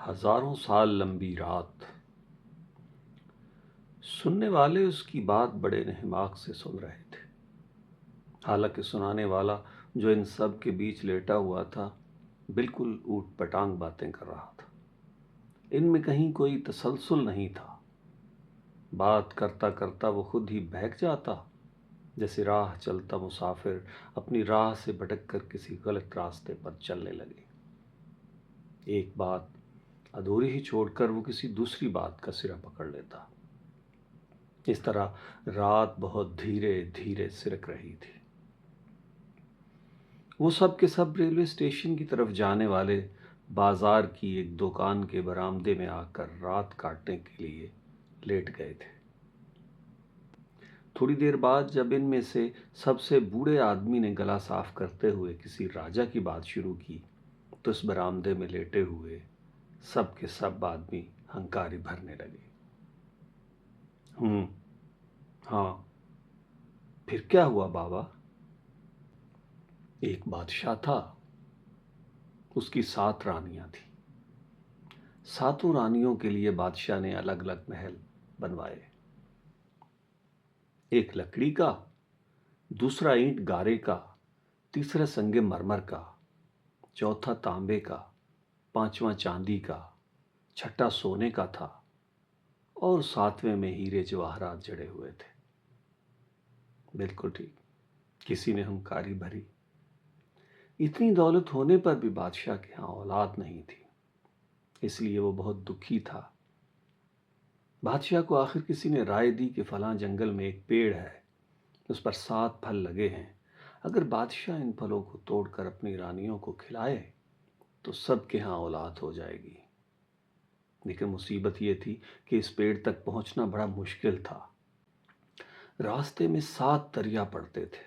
ہزاروں سال لمبی رات۔ سننے والے اس کی بات بڑے انہماک سے سن رہے تھے، حالانکہ سنانے والا جو ان سب کے بیچ لیٹا ہوا تھا بالکل اوٹ پٹانگ باتیں کر رہا تھا۔ ان میں کہیں کوئی تسلسل نہیں تھا۔ بات کرتا کرتا وہ خود ہی بہک جاتا، جیسے راہ چلتا مسافر اپنی راہ سے بھٹک کر کسی غلط راستے پر چلنے لگے۔ ایک بات ادھوری ہی چھوڑ کر وہ کسی دوسری بات کا سرا پکڑ لیتا۔ اس طرح رات بہت دھیرے دھیرے سرک رہی تھی۔ وہ سب کے سب ریلوے اسٹیشن کی طرف جانے والے بازار کی ایک دکان کے برآمدے میں آ کر رات کاٹنے کے لیے لیٹ گئے تھے۔ تھوڑی دیر بعد جب ان میں سے سب سے بوڑھے آدمی نے گلا صاف کرتے ہوئے کسی راجا کی بات شروع کی تو اس برآمدے میں لیٹے ہوئے سب کے سب آدمی ہنکاری بھرنے لگے۔ ہاں، پھر کیا ہوا بابا؟ ایک بادشاہ تھا، اس کی 7 رانیاں تھیں۔ 7 رانیوں کے لیے بادشاہ نے الگ الگ محل بنوائے، ایک لکڑی کا، دوسرا اینٹ گارے کا، تیسرا سنگ مرمر کا، چوتھا تانبے کا، 5واں چاندی کا، چھٹا سونے کا تھا اور 7ویں میں ہیرے جواہرات جڑے ہوئے تھے۔ بالکل ٹھیک، کسی نے ہنکاری بھری۔ اتنی دولت ہونے پر بھی بادشاہ کے ہاں اولاد نہیں تھی، اس لیے وہ بہت دکھی تھا۔ بادشاہ کو آخر کسی نے رائے دی کہ فلاں جنگل میں ایک پیڑ ہے، اس پر 7 پھل لگے ہیں، اگر بادشاہ ان پھلوں کو توڑ کر اپنی رانیوں کو کھلائے تو سب کے ہاں اولاد ہو جائے گی۔ لیکن مصیبت یہ تھی کہ اس پیڑ تک پہنچنا بڑا مشکل تھا۔ راستے میں 7 دریا پڑتے تھے،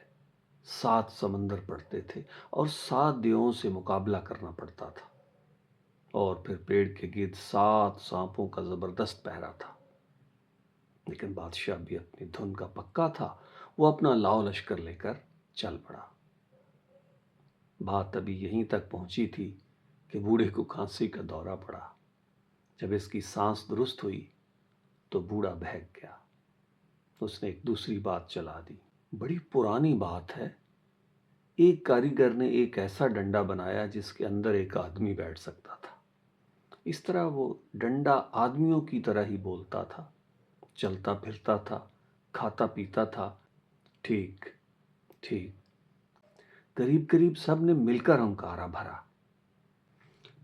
7 سمندر پڑتے تھے اور 7 دیووں سے مقابلہ کرنا پڑتا تھا، اور پھر پیڑ کے گرد 7 سانپوں کا زبردست پہرا تھا۔ لیکن بادشاہ بھی اپنی دھن کا پکا تھا، وہ اپنا لاؤ لشکر لے کر چل پڑا۔ بات ابھی یہیں تک پہنچی تھی کہ بوڑھے کو کھانسی کا دورہ پڑا۔ جب اس کی سانس درست ہوئی تو بوڑھا بہک گیا۔ اس نے ایک دوسری بات چلا دی۔ بڑی پرانی بات ہے، ایک کاریگر نے ایک ایسا ڈنڈا بنایا جس کے اندر ایک آدمی بیٹھ سکتا تھا۔ اس طرح وہ ڈنڈا آدمیوں کی طرح ہی بولتا تھا، چلتا پھرتا تھا، کھاتا پیتا تھا۔ ٹھیک ٹھیک، قریب قریب سب نے مل کر ہنکارا بھرا۔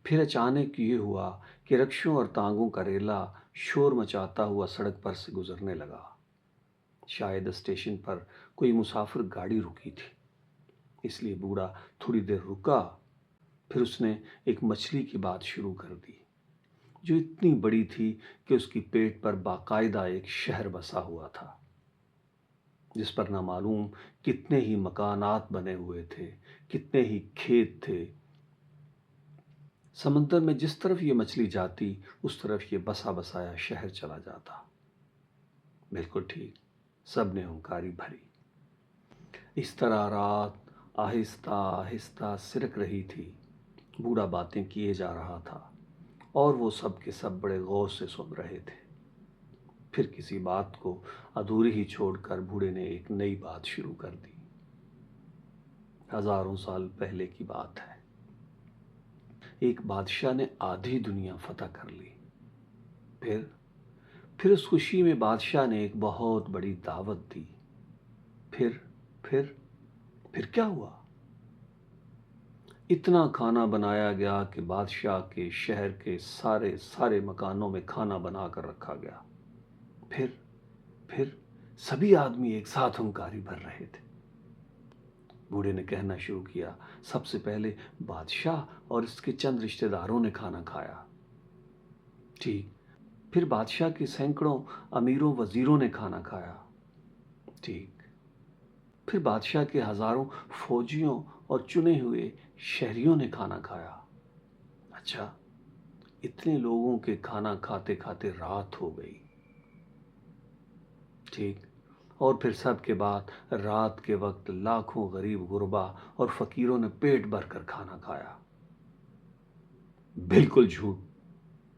پھر اچانک یہ ہوا کہ رکشوں اور تانگوں کا ریلا شور مچاتا ہوا سڑک پر سے گزرنے لگا۔ شاید اسٹیشن پر کوئی مسافر گاڑی رکی تھی، اس لیے بوڑھا تھوڑی دیر رکا۔ پھر اس نے ایک مچھلی کی بات شروع کر دی، جو اتنی بڑی تھی کہ اس کی پیٹ پر باقاعدہ ایک شہر بسا ہوا تھا، جس پر نہ معلوم کتنے ہی مکانات بنے ہوئے تھے، کتنے ہی کھیت تھے۔ سمندر میں جس طرف یہ مچھلی جاتی اس طرف یہ بسا بسایا شہر چلا جاتا۔ بالکل ٹھیک، سب نے ہنکاری بھری۔ اس طرح رات آہستہ آہستہ سرک رہی تھی، بوڑھا باتیں کیے جا رہا تھا اور وہ سب کے سب بڑے غور سے سن رہے تھے۔ پھر کسی بات کو ادھوری ہی چھوڑ کر بوڑھے نے ایک نئی بات شروع کر دی۔ ہزاروں سال پہلے کی بات ہے، ایک بادشاہ نے آدھی دنیا فتح کر لی۔ پھر اس خوشی میں بادشاہ نے ایک بہت بڑی دعوت دی۔ پھر کیا ہوا؟ اتنا کھانا بنایا گیا کہ بادشاہ کے شہر کے سارے مکانوں میں کھانا بنا کر رکھا گیا۔ پھر سبھی آدمی ایک ساتھ ہنکاری بھر رہے تھے۔ بوڑھے نے کہنا شروع کیا، سب سے پہلے بادشاہ اور اس کے چند رشتہ داروں نے کھانا کھایا۔ ٹھیک، پھر بادشاہ کے سینکڑوں امیروں وزیروں نے کھانا کھایا۔ ٹھیک، پھر بادشاہ کے ہزاروں فوجیوں اور چنے ہوئے شہریوں نے کھانا کھایا۔ اچھا، اتنے لوگوں کے کھانا کھاتے کھاتے رات ہو گئی۔ ٹھیک، اور پھر سب کے بعد رات کے وقت لاکھوں غریب غربا اور فقیروں نے پیٹ بھر کر کھانا کھایا۔ بالکل جھوٹ،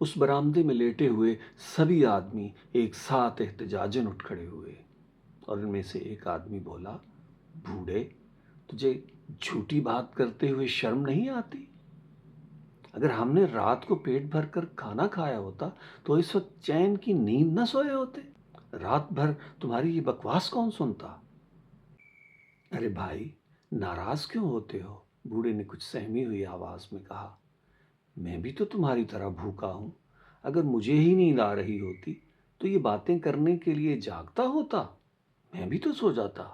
اس برآمدے میں لیٹے ہوئے سبھی آدمی ایک ساتھ احتجاجاً اٹھ کھڑے ہوئے، اور ان میں سے ایک آدمی بولا، بوڑھے، تجھے جھوٹی بات کرتے ہوئے شرم نہیں آتی؟ اگر ہم نے رات کو پیٹ بھر کر کھانا کھایا ہوتا تو اس وقت چین کی نیند نہ سوئے ہوتے۔ رات بھر تمہاری یہ بکواس کون سنتا؟ ارے بھائی، ناراض کیوں ہوتے ہو؟ بوڑھے نے کچھ سہمی ہوئی آواز میں کہا، میں بھی تو تمہاری طرح بھوکا ہوں۔ اگر مجھے ہی نیند آ رہی ہوتی تو یہ باتیں کرنے کے لیے جاگتا ہوتا؟ میں بھی تو سو جاتا۔